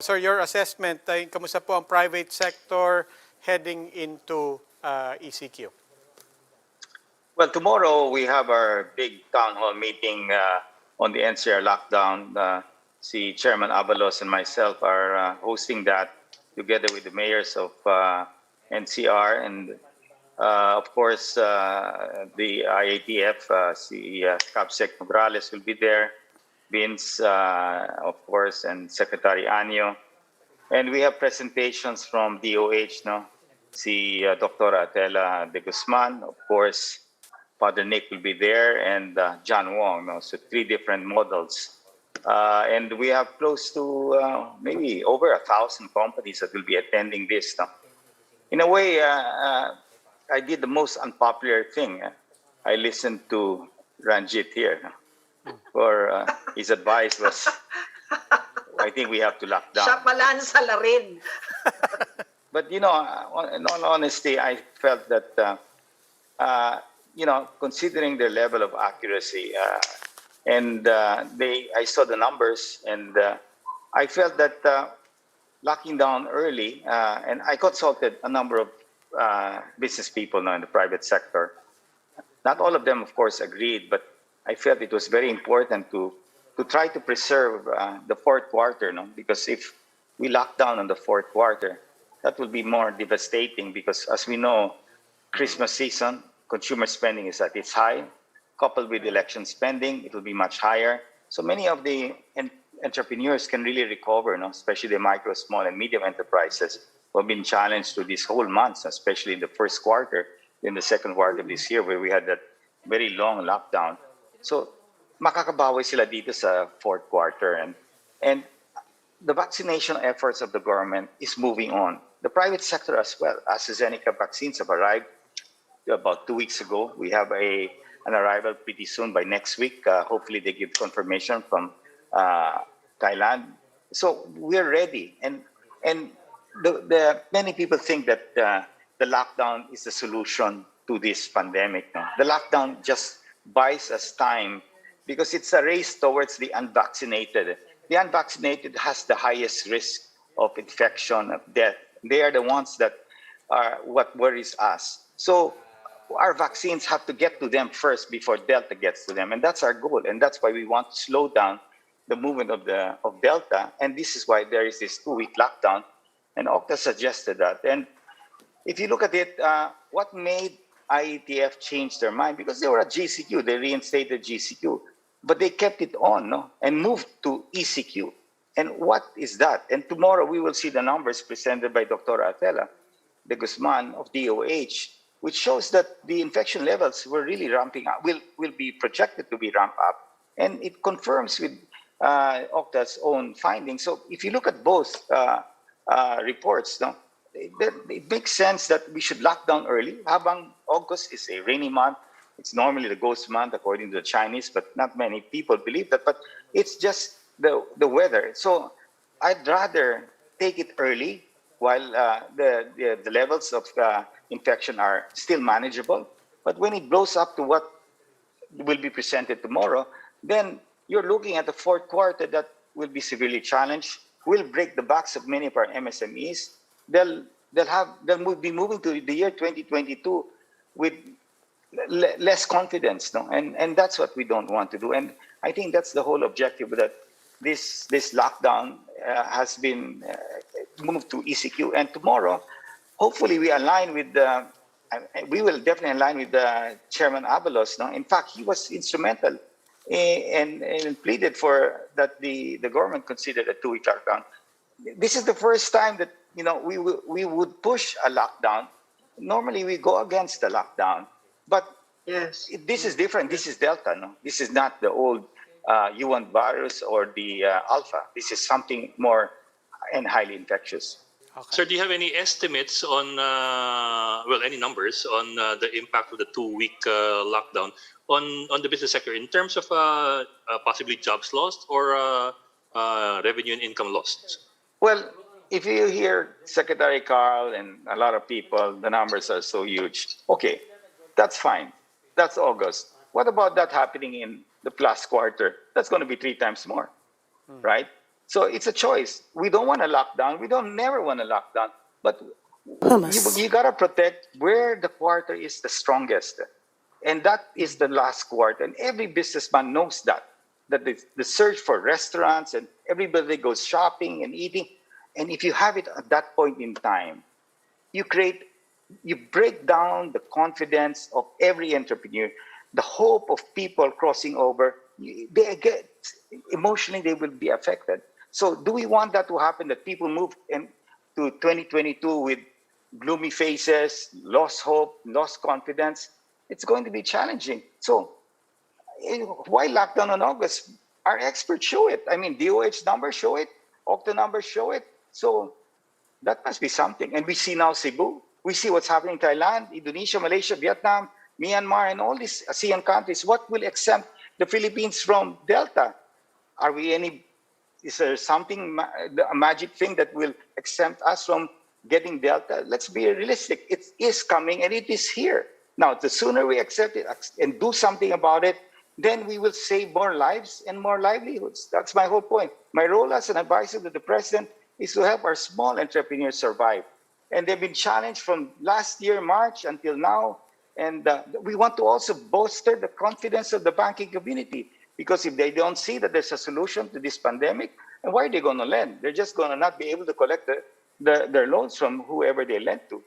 Sir, your assessment, kamusta po ang private sector heading into ECQ? Well, tomorrow we have our big town hall meeting on the NCR lockdown. Si Chairman Avalos and myself are hosting that together with the mayors of NCR and of course the IATF, si Capsec Nograles will be there, Vince of course, and Secretary Anyo. And we have presentations from DOH, no? Si Dr. Atela de Guzman, of course, Father Nick will be there, and John Wong. No? So 3 different models. And we have close to maybe over 1,000 companies that will be attending this. No? In a way, I did the most unpopular thing. I listened to Ranjit here. No? For his advice was, I think we have to lock down. Siya pala ang salarin. But, you know, in all honesty, I felt that, you know, considering their level of accuracy, and I saw the numbers, and I felt that locking down early, and I consulted a number of business people now in the private sector. Not all of them, of course, agreed, but I felt it was very important to try to preserve the 4th quarter, no? Because if we lock down on the 4th quarter, that will be more devastating because, as we know, Christmas season, consumer spending is at its high. Coupled with election spending, it will be much higher. So many of the entrepreneurs can really recover, no? Especially the micro, small, and medium enterprises who have been challenged through these whole months, especially in the 1st quarter, in the 2nd quarter of this year, where we had that very long lockdown. So makakabawi sila dito sa 4th quarter. And the vaccination efforts of the government is moving on. The private sector as well. AstraZeneca vaccines have arrived about 2 weeks ago. We have an arrival pretty soon by next week. Hopefully they give confirmation from Thailand. So we're ready. And the many people think that the lockdown is the solution to this pandemic. No? The lockdown just buys us time because it's a race towards the unvaccinated. The unvaccinated has the highest risk of infection, of death. They are the ones that are what worries us. So our vaccines have to get to them first before Delta gets to them. And that's our goal. And that's why we want to slow down the movement of Delta. And this is why there is this 2-week lockdown. And Octa suggested that. And if you look at it, what made IETF change their mind? Because they were at GCQ, they reinstated GCQ. But they kept it on, no? And moved to ECQ. And what is that? And tomorrow we will see the numbers presented by Dr. Atela de Guzman of DOH, which shows that the infection levels were really ramping up, will be projected to be ramped up. And it confirms with Octa's own findings. So if you look at both reports, no, it makes sense that we should lock down early. Habang August is a rainy month, it's normally the ghost month according to the Chinese, but not many people believe that. But it's just the weather. So I'd rather take it early while the levels of infection are still manageable. But when it blows up to what will be presented tomorrow, then you're looking at the 4th quarter that will be severely challenged, will break the backs of many of our MSMEs. They'll be moving to the year 2022 with less confidence, no? And that's what we don't want to do. And I think that's the whole objective, that this lockdown has been moved to ECQ. And tomorrow, hopefully we align with we will definitely align with Chairman Avalos. No? In fact, he was instrumental and pleaded for that the government considered a 2-week lockdown. This is the first time that, you know, we would push a lockdown. Normally we go against the lockdown. But Yes. this is different. This is Delta. No, this is not the old U1 virus or the Alpha. This is something more and highly infectious. Okay. Sir, do you have any estimates on, well, any numbers on the impact of the 2-week lockdown on the business sector in terms of possibly jobs lost or revenue and income lost? Well, if you hear Secretary Carl and a lot of people, the numbers are so huge. Okay, that's fine. That's August. What about that happening in the last quarter? That's going to be 3 times more, right? So it's a choice. We don't want to lock down. We don't never want to lock down. But you got to protect where the quarter is the strongest. And that is the last quarter. And every businessman knows that the search for restaurants and everybody goes shopping and eating. And if you have it at that point in time, you break down the confidence of every entrepreneur, the hope of people crossing over. Emotionally, they will be affected. So do we want that to happen, that people move to 2022 with gloomy faces, lost hope, lost confidence? It's going to be challenging. So why lockdown on August? Our experts show it. I mean, DOH numbers show it, Octa numbers show it. So that must be something. And we see now Cebu. We see what's happening in Thailand, Indonesia, Malaysia, Vietnam, Myanmar, and all these ASEAN countries. What will exempt the Philippines from Delta? Is there something, a magic thing that will exempt us from getting Delta? Let's be realistic. It is coming and it is here. Now, the sooner we accept it and do something about it, then we will save more lives and more livelihoods. That's my whole point. My role as an advisor to the president is to help our small entrepreneurs survive. And they've been challenged from last year, March, until now. And we want to also bolster the confidence of the banking community. Because if they don't see that there's a solution to this pandemic, and why are they going to lend? They're just going to not be able to collect their loans from whoever they lend to.